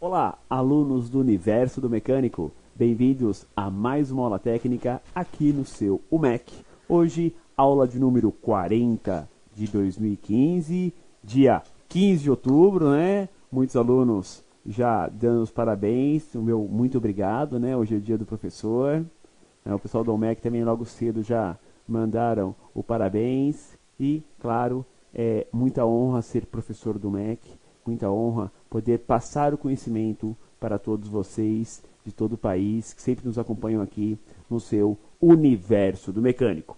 Olá, alunos do Universo do Mecânico, bem-vindos a mais uma aula técnica aqui no seu UMEC. Hoje, aula de número 40 de 2015, dia 15 de outubro, né? Muitos alunos já dando os parabéns, o meu muito obrigado, né? Hoje é o dia do professor. O pessoal do UMEC também logo cedo já mandaram o parabéns e, claro, é muita honra ser professor do UMEC, muita honra poder passar o conhecimento para todos vocês de todo o país que sempre nos acompanham aqui no seu Universo do Mecânico.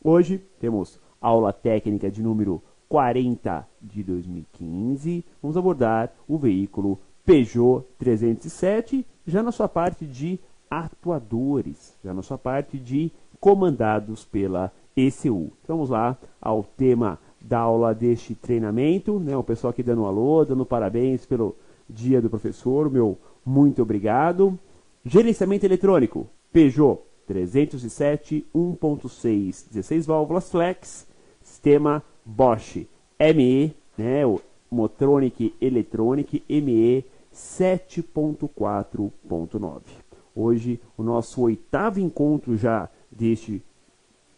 Hoje temos aula técnica de número 40 de 2015. Vamos abordar o veículo Peugeot 307, já na sua parte de atuadores, já na sua parte de comandados pela ECU. Então, vamos lá ao tema da aula deste treinamento, né? O pessoal aqui dando um alô, dando parabéns pelo dia do professor, meu muito obrigado. Gerenciamento eletrônico, Peugeot 307 1.6, 16 válvulas flex, sistema Bosch ME, né? O Motronic Electronic ME 7.4.9. Hoje, o nosso oitavo encontro já deste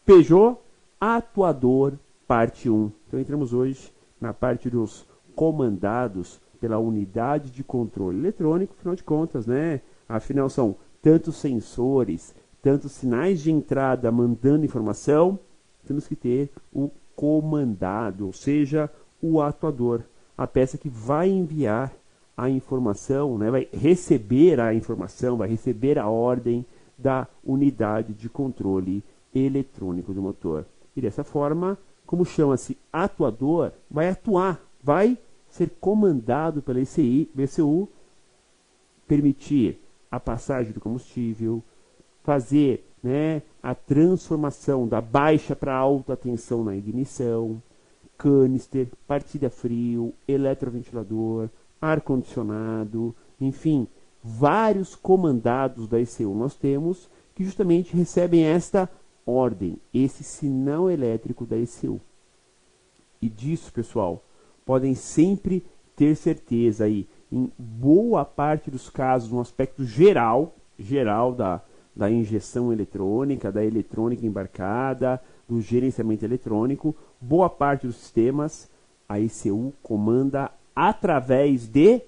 Peugeot atuador parte 1. Então entramos hoje na parte dos comandados pela unidade de controle eletrônico, afinal de contas, né? Afinal são tantos sensores, tantos sinais de entrada mandando informação, temos que ter o comandado, ou seja, o atuador, a peça que vai enviar a informação, né? Vai receber a informação, vai receber a ordem da unidade de controle eletrônico do motor. E dessa forma, como chama-se atuador, vai atuar, vai ser comandado pela ECU, permitir a passagem do combustível, fazer, né, a transformação da baixa para alta tensão na ignição, canister, partida frio, eletroventilador, ar-condicionado, enfim, vários comandados da ECU nós temos que justamente recebem esta ordem, esse sinal elétrico da ECU. E disso, pessoal, podem sempre ter certeza aí, em boa parte dos casos, no aspecto geral da injeção eletrônica, da eletrônica embarcada, do gerenciamento eletrônico, boa parte dos sistemas, a ECU comanda através de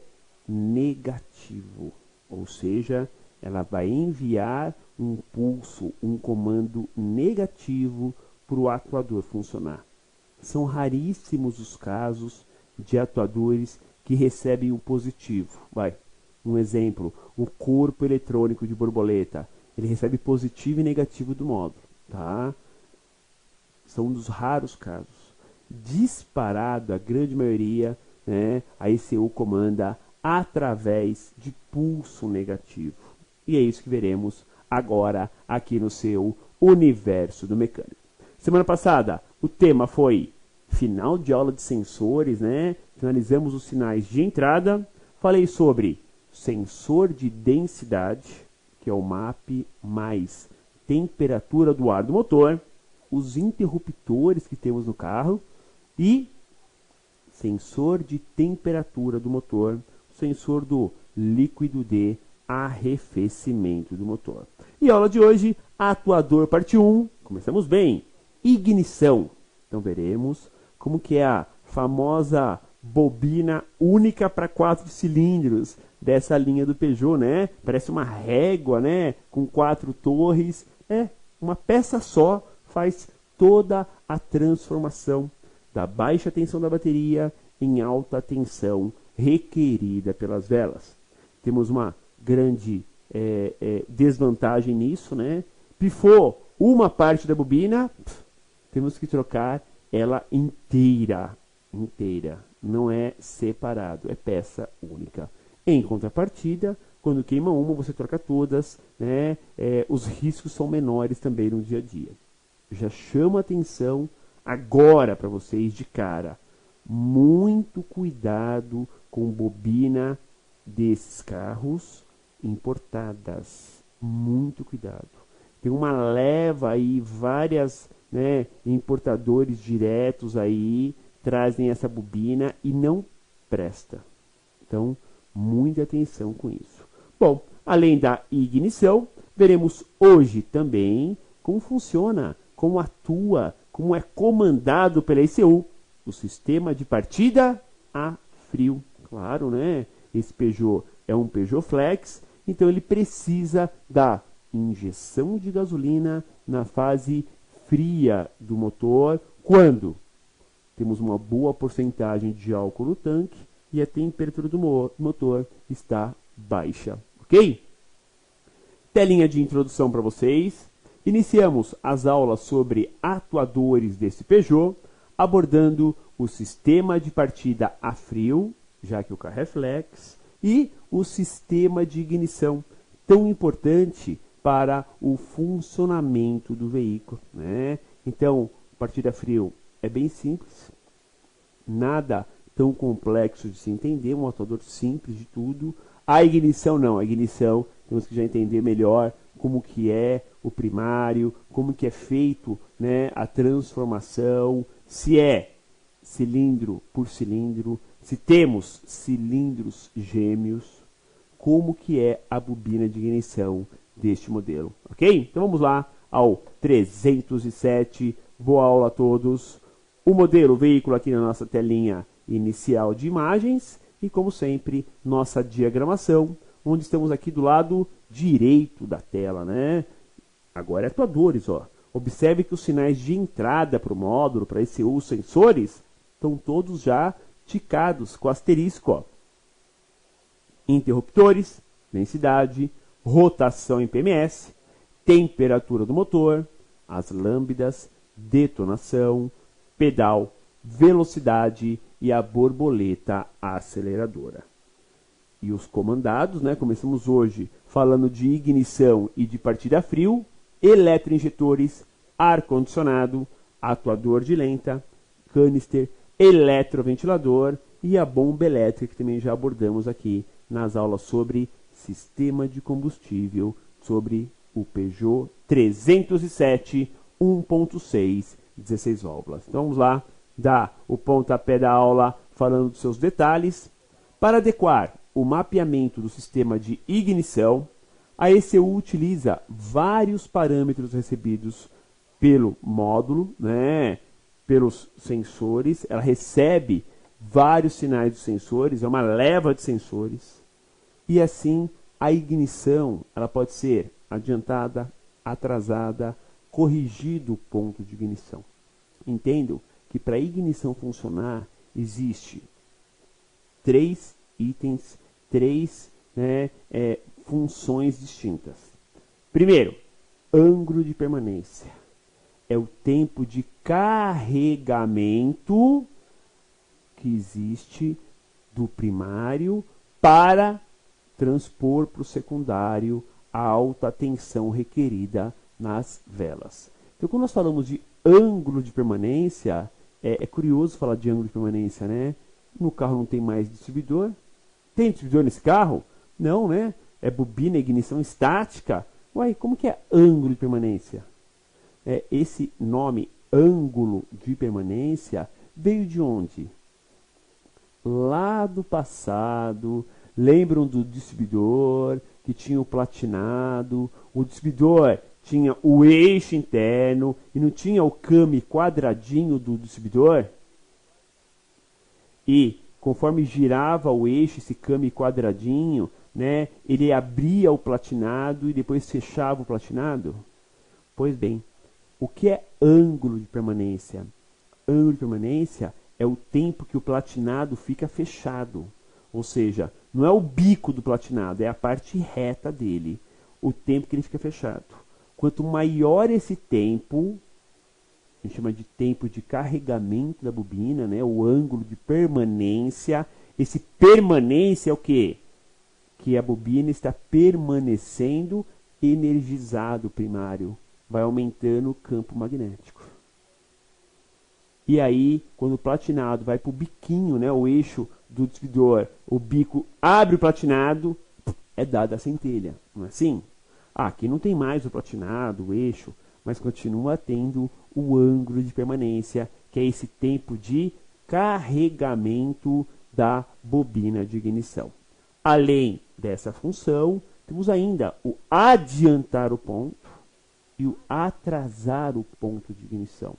negativo, ou seja, ela vai enviar um pulso, um comando negativo para o atuador funcionar. São raríssimos os casos de atuadores que recebem o positivo. Um exemplo, o corpo eletrônico de borboleta, ele recebe positivo e negativo do módulo, tá? São um dos raros casos. Disparado, a grande maioria, né, a ECU comanda através de pulso negativo. E é isso que veremos agora aqui no seu Universo do Mecânico. Semana passada o tema foi final de aula de sensores, né? Finalizamos os sinais de entrada. Falei sobre sensor de densidade, que é o MAP, mais temperatura do ar do motor, os interruptores que temos no carro e sensor de temperatura do motor, sensor do líquido de arrefecimento do motor. E a aula de hoje, atuador parte 1, começamos bem, ignição. Então veremos como que é a famosa bobina única para 4 cilindros dessa linha do Peugeot, né? Parece uma régua, né? Com 4 torres. Uma peça só faz toda a transformação da baixa tensão da bateria em alta tensão requerida pelas velas. Temos uma grande desvantagem nisso, né? Pifou uma parte da bobina, temos que trocar ela inteira, não é separado, é peça única. Em contrapartida, quando queima uma, você troca todas, né? Os riscos são menores também no dia a dia. Já chamo a atenção agora para vocês de cara, muito cuidado com bobina desses carros importadas, muito cuidado. Tem uma leva aí, várias, né, importadores diretos aí trazem essa bobina e não presta. Então, Muita atenção com isso. Bom, além da ignição, veremos hoje também como funciona, como atua, como é comandado pela ECU, o sistema de partida a frio. Claro, né? Esse Peugeot é um Peugeot Flex, então ele precisa da injeção de gasolina na fase fria do motor, quando temos uma boa porcentagem de álcool no tanque e a temperatura do motor está baixa, ok? Telinha de introdução para vocês. Iniciamos as aulas sobre atuadores desse Peugeot, abordando o sistema de partida a frio, já que o carro é flex, e o sistema de ignição, tão importante para o funcionamento do veículo, né? Então, partida a frio é bem simples, nada tão complexo de se entender, um atuador simples de tudo. A ignição não, a ignição temos que já entender melhor como que é o primário, como que é feito, né, a transformação, se é cilindro por cilindro, se temos cilindros gêmeos, como que é a bobina de ignição deste modelo, ok? Então vamos lá ao 307, boa aula a todos. O modelo, o veículo aqui na nossa telinha inicial de imagens e, como sempre, nossa diagramação, onde estamos aqui do lado direito da tela, né? Agora é atuadores, ó. Observe que os sinais de entrada para o módulo, para ECU, os sensores, estão todos já ticados com asterisco, ó. Interruptores, densidade, rotação em PMS, temperatura do motor, as lâmpadas, detonação, pedal, velocidade e a borboleta aceleradora. E os comandados, né? Começamos hoje falando de ignição e de partida a frio, eletroinjetores, ar-condicionado, atuador de lenta, canister, eletroventilador e a bomba elétrica, que também já abordamos aqui nas aulas sobre sistema de combustível, sobre o Peugeot 307 1.6 16 válvulas. Então vamos lá, dar o pontapé da aula falando dos seus detalhes. Para adequar o mapeamento do sistema de ignição, a ECU utiliza vários parâmetros recebidos pelo módulo, né, pelos sensores. Ela recebe vários sinais dos sensores, é uma leva de sensores. E assim, a ignição ela pode ser adiantada, atrasada, corrigido o ponto de ignição. Entendam que para a ignição funcionar, existe três itens, três, né, funções distintas. Primeiro, ângulo de permanência. É o tempo de carregamento que existe do primário para transpor para o secundário a alta tensão requerida nas velas. Então, quando nós falamos de ângulo de permanência, é curioso falar de ângulo de permanência, né? No carro não tem mais distribuidor. Tem distribuidor nesse carro? Não, né? É bobina, ignição estática. Uai, como que é ângulo de permanência? Esse nome, ângulo de permanência, veio de onde? Lá do passado. Lembram do distribuidor que tinha o platinado? O distribuidor tinha o eixo interno e não tinha o came quadradinho do distribuidor? E conforme girava o eixo, esse came quadradinho, né, ele abria o platinado e depois fechava o platinado? Pois bem, o que é ângulo de permanência? Ângulo de permanência é o tempo que o platinado fica fechado. Ou seja, não é o bico do platinado, é a parte reta dele. O tempo que ele fica fechado. Quanto maior esse tempo, a gente chama de tempo de carregamento da bobina, né? O ângulo de permanência. Esse permanência é o quê? Que a bobina está permanecendo energizado primário. Vai aumentando o campo magnético. E aí, quando o platinado vai para o biquinho, né, o eixo do distribuidor, o bico abre o platinado, é dada a centelha, não é assim? Aqui não tem mais o platinado, o eixo, mas continua tendo o ângulo de permanência, que é esse tempo de carregamento da bobina de ignição. Além dessa função, temos ainda o adiantar o ponto e o atrasar o ponto de ignição.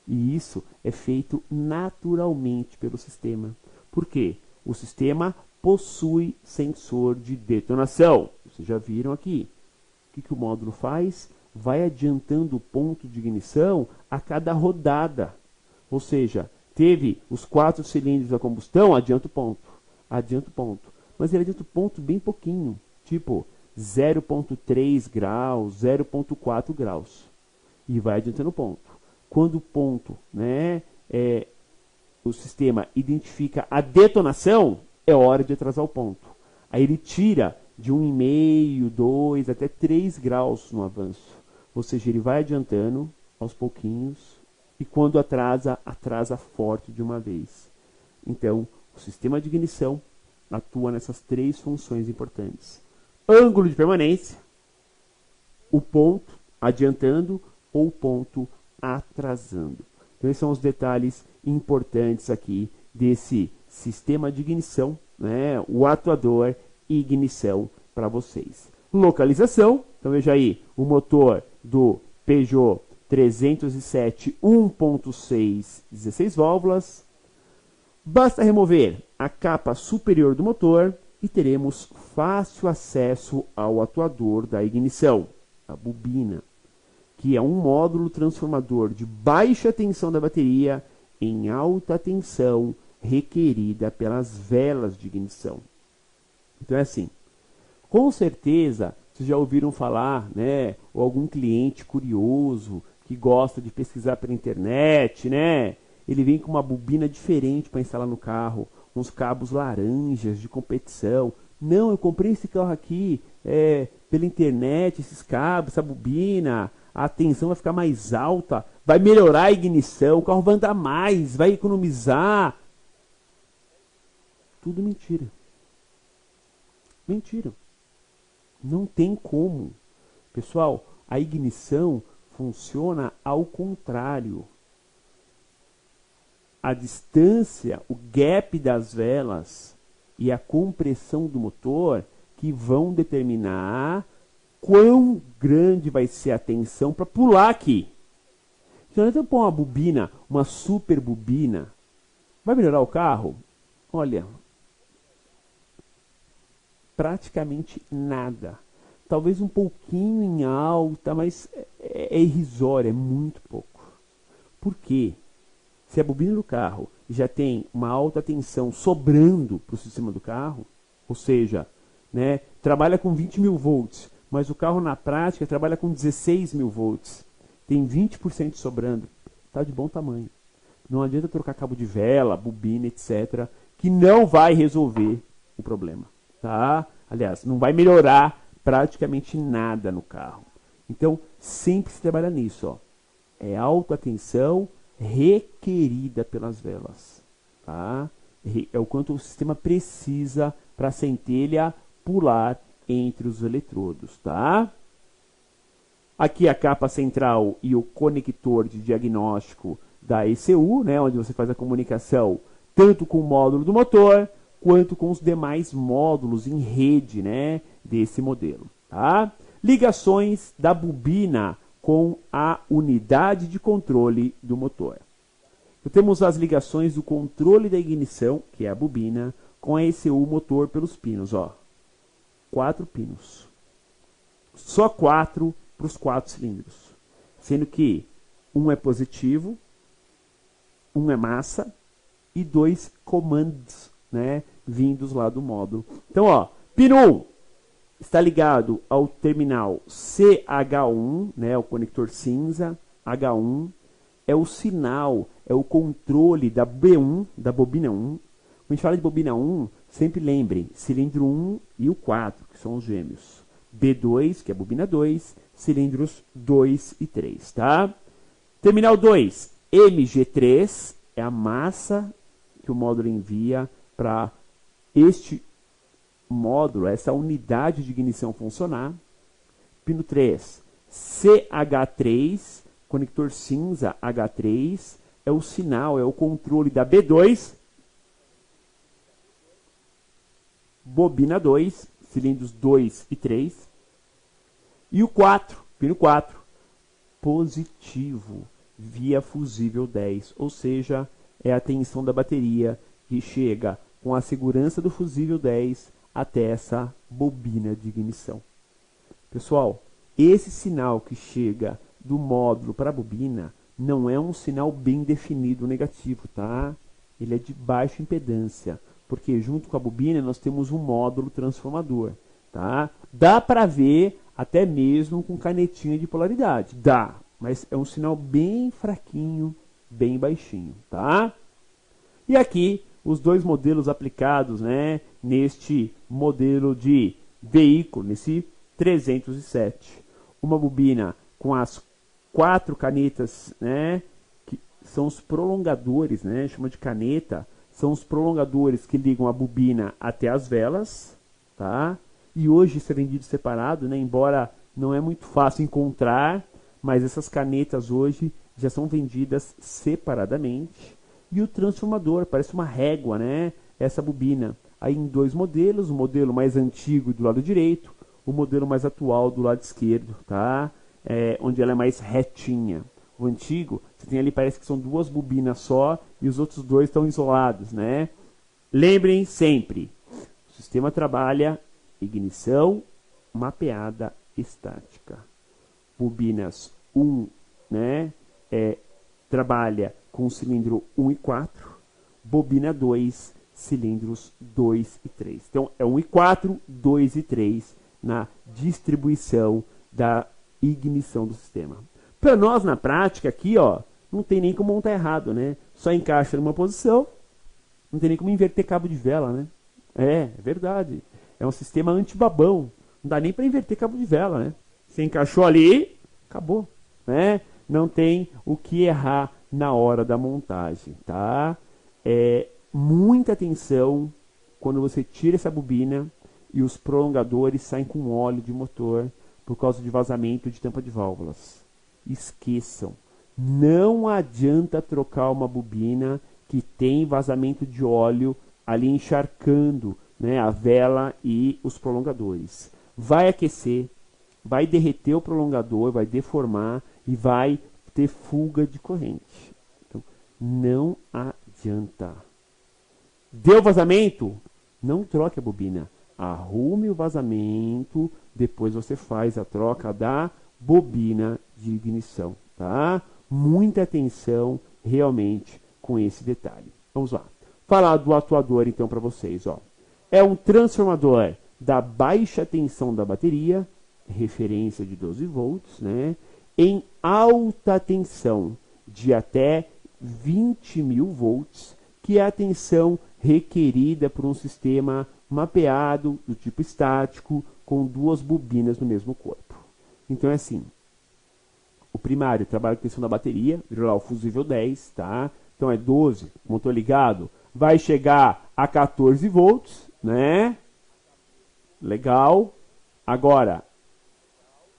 E isso é feito naturalmente pelo sistema. Por quê? O sistema possui sensor de detonação. Vocês já viram aqui. O que o módulo faz? Vai adiantando o ponto de ignição a cada rodada. Ou seja, teve os 4 cilindros da combustão, adianta o ponto. Adianta o ponto. Mas ele adianta o ponto bem pouquinho. Tipo 0,3 graus, 0,4 graus. E vai adiantando o ponto. Quando o ponto, né, o sistema identifica a detonação, é hora de atrasar o ponto. Aí ele tira de 1,5, 2 até 3 graus no avanço. Ou seja, ele vai adiantando aos pouquinhos e quando atrasa, atrasa forte de uma vez. Então, o sistema de ignição atua nessas 3 funções importantes. Ângulo de permanência, o ponto adiantando ou o ponto atrasando. Então, esses são os detalhes importantes aqui desse sistema de ignição, né? O atuador e ignição para vocês. Localização, então veja aí, o motor do Peugeot 307 1.6 16 válvulas. Basta remover a capa superior do motor e teremos fácil acesso ao atuador da ignição, a bobina, que é um módulo transformador de baixa tensão da bateria em alta tensão requerida pelas velas de ignição. Então é assim, com certeza vocês já ouviram falar, né, ou algum cliente curioso que gosta de pesquisar pela internet, né, ele vem com uma bobina diferente para instalar no carro, uns cabos laranjas de competição. Não, eu comprei esse carro aqui pela internet, esses cabos, essa bobina, a tensão vai ficar mais alta, vai melhorar a ignição, o carro vai andar mais, vai economizar. Tudo mentira. Mentira. Não tem como. Pessoal, a ignição funciona ao contrário. A distância, o gap das velas e a compressão do motor que vão determinar quão grande vai ser a tensão para pular aqui. Se nós pôr uma bobina, uma super bobina, vai melhorar o carro? Olha, praticamente nada. Talvez um pouquinho em alta, mas é irrisório, é muito pouco. Por quê? Se a bobina do carro já tem uma alta tensão sobrando para o sistema do carro, ou seja, né, trabalha com 20.000 volts, mas o carro na prática trabalha com 16.000 volts, tem 20% sobrando, está de bom tamanho. Não adianta trocar cabo de vela, bobina, etc., que não vai resolver o problema. Tá? Aliás, não vai melhorar praticamente nada no carro. Então, sempre se trabalha nisso. Ó. É alta tensão requerida pelas velas. Tá? É o quanto o sistema precisa para a centelha pular entre os eletrodos. Tá? Aqui a capa central e o conector de diagnóstico da ECU, né, onde você faz a comunicação tanto com o módulo do motor, quanto com os demais módulos em rede, né, desse modelo. Tá? Ligações da bobina com a unidade de controle do motor. Então, temos as ligações do controle da ignição, que é a bobina, com a ECU motor pelos pinos. Ó. 4 pinos. Só 4 para os 4 cilindros. Sendo que um é positivo, um é massa e 2 comandos, né, vindos lá do módulo. Então, ó, pino 1 está ligado ao terminal CH1, né, o conector cinza, H1, é o sinal, é o controle da B1, da bobina 1. Quando a gente fala de bobina 1, sempre lembrem, cilindro 1 e o 4, que são os gêmeos. B2, que é a bobina 2, cilindros 2 e 3, tá? Terminal 2, MG3, é a massa que o módulo envia para este módulo, essa unidade de ignição funcionar. Pino 3, CH3, conector cinza H3, é o sinal, é o controle da B2. bobina 2, cilindros 2 e 3. E o 4, pino 4, positivo, via fusível 10, ou seja, é a tensão da bateria que chega com a segurança do fusível 10 até essa bobina de ignição. Pessoal, esse sinal que chega do módulo para a bobina não é um sinal bem definido negativo, tá? Ele é de baixa impedância, porque junto com a bobina nós temos um módulo transformador, tá? Dá para ver até mesmo com canetinha de polaridade, dá, mas é um sinal bem fraquinho, bem baixinho, tá? E aqui os dois modelos aplicados, né, neste modelo de veículo, nesse 307. Uma bobina com as 4 canetas, né, que são os prolongadores, né, chama de caneta, são os prolongadores que ligam a bobina até as velas, tá? E hoje isso é vendido separado, né, embora não é muito fácil encontrar, mas essas canetas hoje já são vendidas separadamente. E o transformador, parece uma régua, né? Essa bobina. Aí em 2 modelos, o modelo mais antigo do lado direito, o modelo mais atual do lado esquerdo, tá? Onde ela é mais retinha. O antigo, você tem ali, parece que são 2 bobinas só e os outros 2 estão isolados, né? Lembrem sempre, o sistema trabalha ignição mapeada estática. Bobinas 1, né? Trabalha com o cilindro 1 e 4, bobina 2, cilindros 2 e 3. Então, é 1 e 4, 2 e 3 na distribuição da ignição do sistema. Para nós, na prática, aqui, ó, não tem nem como montar errado, né? Só encaixa numa posição, não tem nem como inverter cabo de vela, né? É verdade. É um sistema antibabão. Não dá nem para inverter cabo de vela, né? Você encaixou ali, acabou, né? Não tem o que errar na hora da montagem, tá? Muita atenção quando você tira essa bobina e os prolongadores saem com óleo de motor por causa de vazamento de tampa de válvulas. Esqueçam, não adianta trocar uma bobina que tem vazamento de óleo ali encharcando, né, a vela e os prolongadores. Vai aquecer, vai derreter o prolongador, vai deformar e vai ter fuga de corrente. Então, não adianta. Deu vazamento? Não troque a bobina. Arrume o vazamento, depois você faz a troca da bobina de ignição, tá? Muita atenção realmente com esse detalhe. Vamos lá. Falar do atuador então para vocês, ó. É um transformador da baixa tensão da bateria, referência de 12 volts, né? Em alta tensão de até 20.000 volts, que é a tensão requerida por um sistema mapeado do tipo estático com 2 bobinas no mesmo corpo. Então é assim, o primário trabalha com tensão da bateria, virou lá o fusível 10, tá? Então é 12, motor ligado, vai chegar a 14 volts, né? Legal. Agora,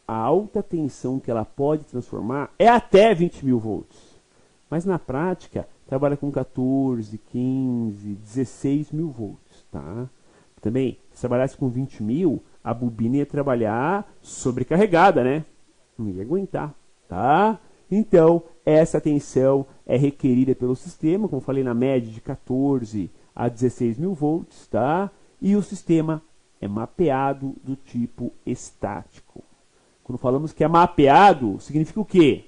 a alta tensão que ela pode transformar é até 20.000 volts. Mas na prática, trabalha com 14, 15, 16.000 volts, tá? Também, se trabalhasse com 20.000, a bobina ia trabalhar sobrecarregada, né? Não ia aguentar, tá? Então, essa tensão é requerida pelo sistema, como falei, na média de 14 a 16.000 volts, tá? E o sistema é mapeado do tipo estático. Quando falamos que é mapeado, significa o quê?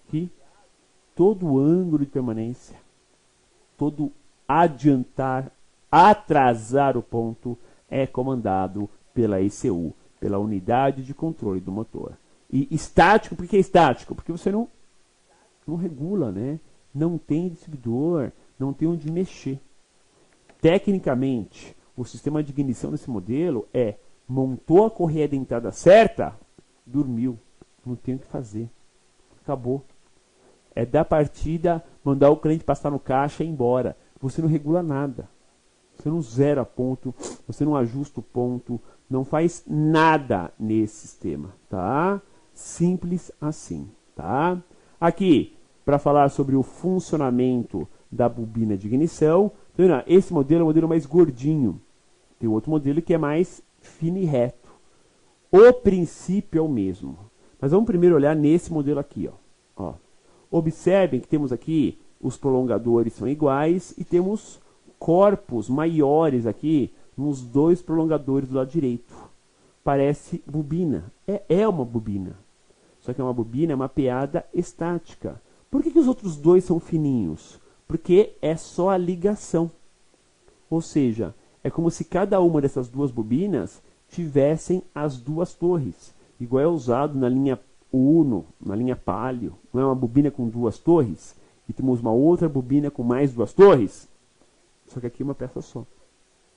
Que todo ângulo de permanência, todo adiantar, atrasar o ponto é comandado pela ECU, pela unidade de controle do motor. E estático, por que estático? Porque você não regula, né? Não tem distribuidor, não tem onde mexer. Tecnicamente, o sistema de ignição desse modelo montou a correia dentada certa, dormiu, não tem o que fazer, acabou. É da partida, mandar o cliente passar no caixa e ir embora. Você não regula nada, você não zera ponto, você não ajusta o ponto, não faz nada nesse sistema, tá? Simples assim, tá? Aqui, para falar sobre o funcionamento da bobina de ignição, esse modelo é o modelo mais gordinho, Tem outro modelo que é mais fino e reto. O princípio é o mesmo. Mas vamos primeiro olhar nesse modelo aqui. Ó. Observem que temos aqui os prolongadores são iguais e temos corpos maiores aqui nos dois prolongadores do lado direito. Parece bobina. É uma bobina. Só que é uma bobina mapeada estática. Por que os outros dois são fininhos? Porque é só a ligação. Ou seja, é como se cada uma dessas duas bobinas tivessem as duas torres. Igual é usado na linha Uno, na linha Palio. Não é uma bobina com duas torres? E temos uma outra bobina com mais duas torres? Só que aqui é uma peça só.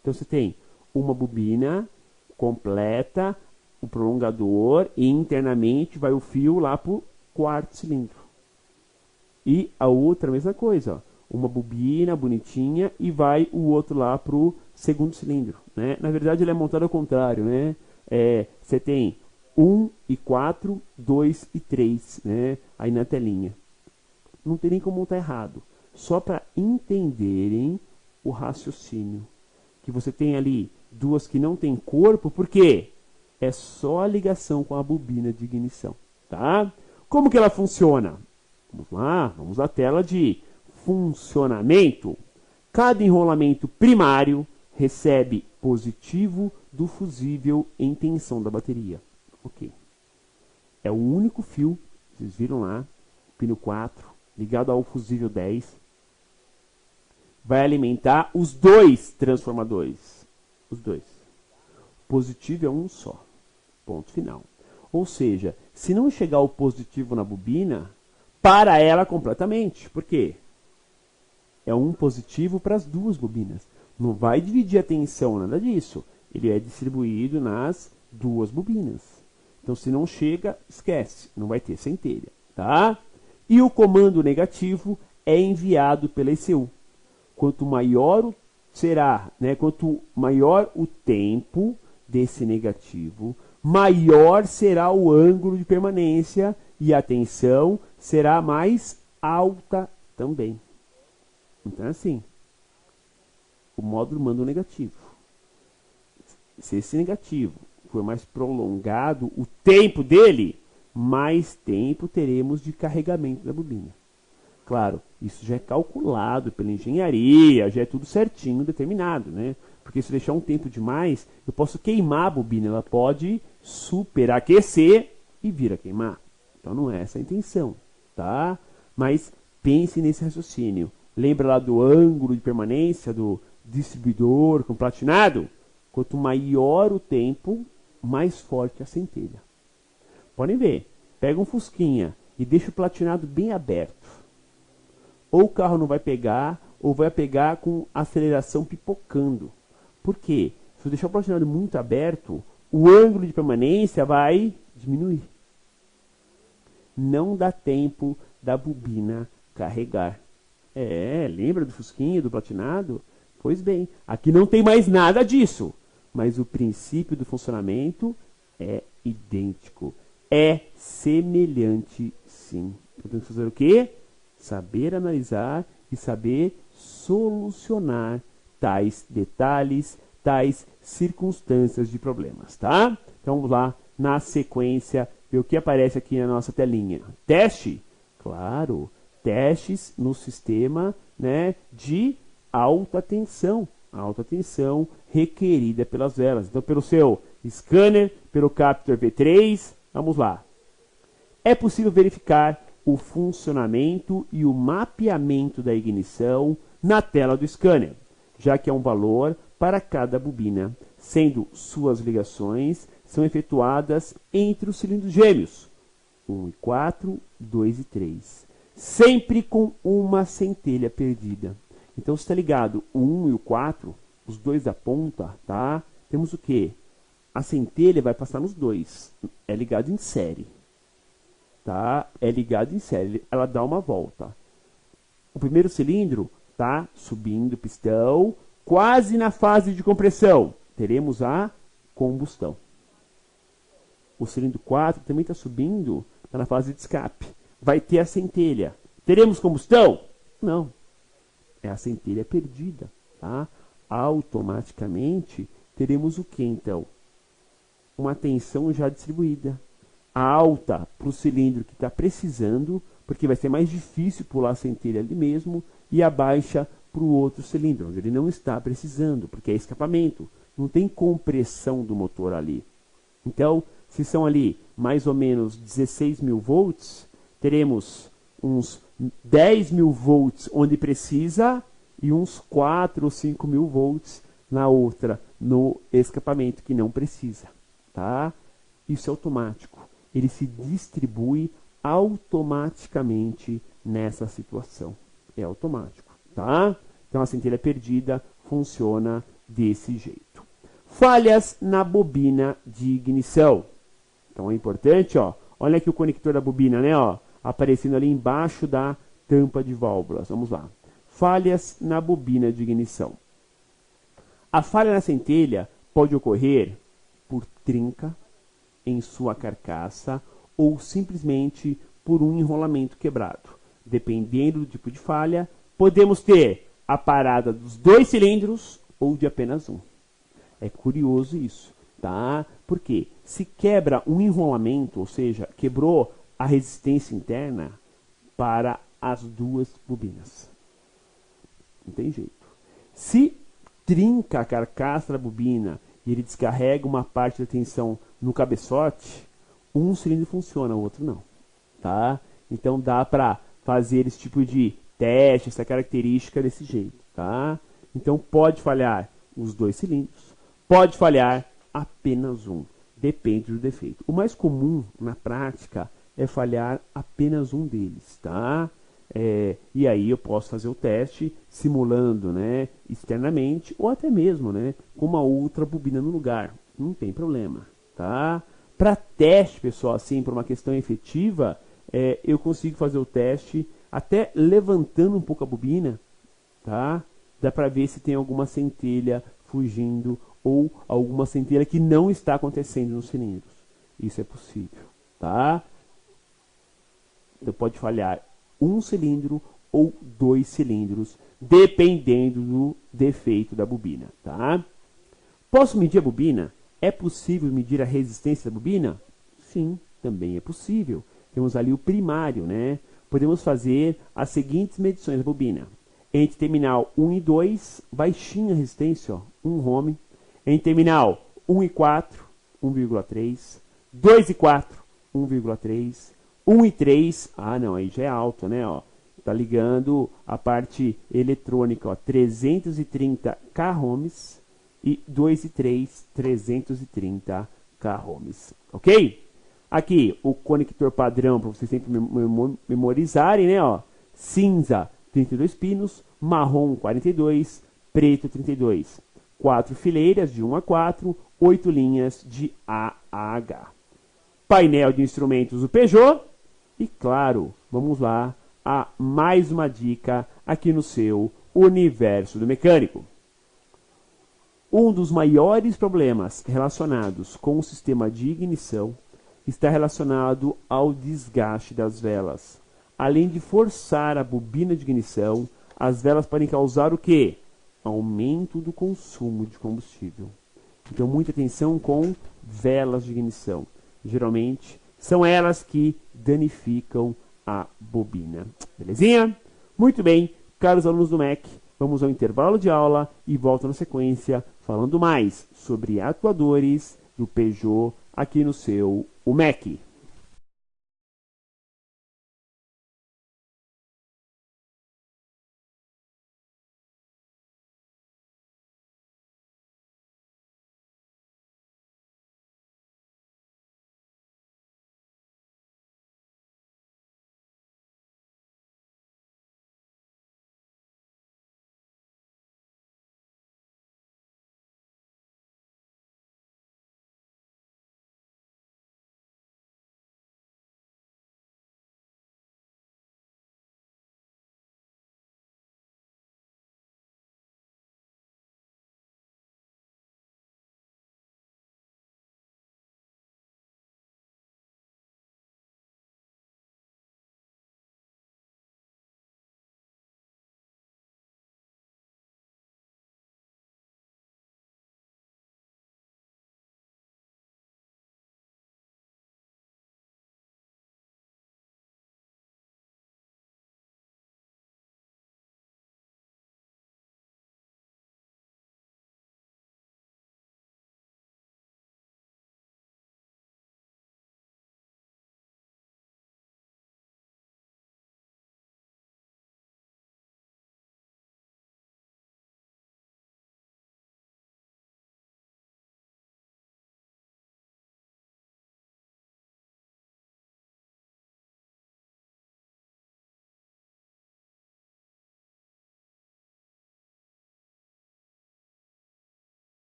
Então você tem uma bobina completa, o prolongador, e internamente vai o fio lá para o quarto cilindro. E a outra, a mesma coisa. Ó. Uma bobina bonitinha e vai o outro lá para o segundo cilindro. Né? Na verdade, ele é montado ao contrário. Né? Você tem 1 e 4, 2 e 3 né? Aí na telinha. Não tem nem como montar errado. Só para entenderem o raciocínio. Que você tem ali duas que não tem corpo, por quê? É só a ligação com a bobina de ignição. Tá? Como que ela funciona? Vamos lá, vamos à tela de funcionamento. Cada enrolamento primário recebe positivo do fusível em tensão da bateria. Ok. É o único fio, vocês viram lá, pino 4, ligado ao fusível 10. Vai alimentar os dois transformadores. Os dois. Positivo é um só. Ponto final. Ou seja, se não chegar o positivo na bobina, para ela completamente. Por quê? É um positivo para as duas bobinas. Não vai dividir a tensão, nada disso. Ele é distribuído nas duas bobinas. Então, se não chega, esquece. Não vai ter centelha. Tá? E o comando negativo é enviado pela ECU. Quanto maior será, né? Quanto maior o tempo desse negativo, maior será o ângulo de permanência e a tensão será mais alta também. Então é assim. O módulo manda um negativo. Se esse negativo for mais prolongado, o tempo dele, mais tempo teremos de carregamento da bobina. Claro, isso já é calculado pela engenharia, já é tudo certinho, determinado, né? Porque se deixar um tempo demais, eu posso queimar a bobina, ela pode superaquecer e vir a queimar. Então não é essa a intenção, tá? Mas pense nesse raciocínio. Lembra lá do ângulo de permanência do distribuidor com platinado? Quanto maior o tempo, mais forte a centelha. Podem ver, pega um fusquinha e deixa o platinado bem aberto. Ou o carro não vai pegar, ou vai pegar com aceleração pipocando. Por quê? Se eu deixar o platinado muito aberto, o ângulo de permanência vai diminuir. Não dá tempo da bobina carregar. Lembra do fusquinha, do platinado? Pois bem, aqui não tem mais nada disso. Mas o princípio do funcionamento é idêntico. É semelhante, sim. Então temos que fazer o quê? Saber analisar e saber solucionar tais detalhes, tais circunstâncias de problemas, tá? Então vamos lá, na sequência, ver o que aparece aqui na nossa telinha. Teste? Claro, testes no sistema, né, de alta tensão. Alta tensão requerida pelas velas. Então, pelo seu scanner, pelo Captor V3, vamos lá. É possível verificar o funcionamento e o mapeamento da ignição na tela do scanner, já que é um valor para cada bobina, sendo suas ligações são efetuadas entre os cilindros gêmeos, 1 e 4, 2 e 3, sempre com uma centelha perdida. Então, se está ligado o 1 e o 4, os dois da ponta, tá? Temos o quê? A centelha vai passar nos dois, é ligado em série. Tá? É ligado em série, ela dá uma volta. O primeiro cilindro tá subindo o pistão, quase na fase de compressão. Teremos a combustão. O cilindro 4 também está subindo, está na fase de escape. Vai ter a centelha. Teremos combustão? Não. É a centelha perdida. Tá? Automaticamente teremos o que então? Uma tensão já distribuída. A alta para o cilindro que está precisando, porque vai ser mais difícil pular a centelha ali mesmo, e a baixa para o outro cilindro, onde ele não está precisando, porque é escapamento, não tem compressão do motor ali. Então, se são ali mais ou menos 16 mil volts, teremos uns 10 mil volts onde precisa e uns 4 ou 5 mil volts na outra, no escapamento que não precisa. Tá? Isso é automático. Ele se distribui automaticamente nessa situação. É automático. Tá? Então a centelha perdida funciona desse jeito. Falhas na bobina de ignição. Então é importante, ó. Olha aqui o conector da bobina, né, ó, aparecendo ali embaixo da tampa de válvulas. Vamos lá. Falhas na bobina de ignição. A falha na centelha pode ocorrer por trinca em sua carcaça ou simplesmente por um enrolamento quebrado. Dependendo do tipo de falha, podemos ter a parada dos 2 cilindros ou de apenas um. É curioso isso, tá? Porque se quebra um enrolamento, ou seja, quebrou a resistência interna para as 2 bobinas. Não tem jeito. Se trinca a carcaça da bobina e ele descarrega uma parte da tensão no cabeçote, um cilindro funciona, o outro não. Tá? Então dá para fazer esse tipo de teste, essa característica desse jeito. Tá? Então pode falhar os 2 cilindros, pode falhar apenas um. Depende do defeito. O mais comum na prática é falhar apenas um deles. Tá? E aí eu posso fazer o teste simulando, né, externamente ou até mesmo, né, com uma outra bobina no lugar. Não tem problema. Tá? Para teste, pessoal, assim, para uma questão efetiva, eu consigo fazer o teste até levantando um pouco a bobina. Tá? Dá para ver se tem alguma centelha fugindo ou alguma centelha que não está acontecendo nos cilindros. Isso é possível. Tá? Então pode falhar um cilindro ou 2 cilindros, dependendo do defeito da bobina. Tá? Posso medir a bobina? É possível medir a resistência da bobina? Sim, também é possível. Temos ali o primário, né? Podemos fazer as seguintes medições da bobina. Entre terminal 1 e 2, baixinha a resistência, ó, 1 ohm. Entre terminal 1 e 4, 1,3. 2 e 4, 1,3. 1 e 3, não, aí já é alto, né? Ó, tá ligando a parte eletrônica, ó, 330 kΩ. E 2 e 3, 330 kΩ. Ok? Aqui, o conector padrão, para vocês sempre memorizarem, né? Ó, cinza, 32 pinos, marrom, 42, preto, 32. 4 fileiras de 1 a 4, 8 linhas de A a H. Painel de instrumentos do Peugeot. E claro, vamos lá a mais uma dica aqui no seu Universo do Mecânico. Um dos maiores problemas relacionados com o sistema de ignição está relacionado ao desgaste das velas. Além de forçar a bobina de ignição, as velas podem causar o quê? Aumento do consumo de combustível. Então, muita atenção com velas de ignição. Geralmente, são elas que danificam a bobina. Belezinha? Muito bem, caros alunos do MEC, vamos ao intervalo de aula e volto na sequência falando mais sobre atuadores do Peugeot aqui no seu MEC.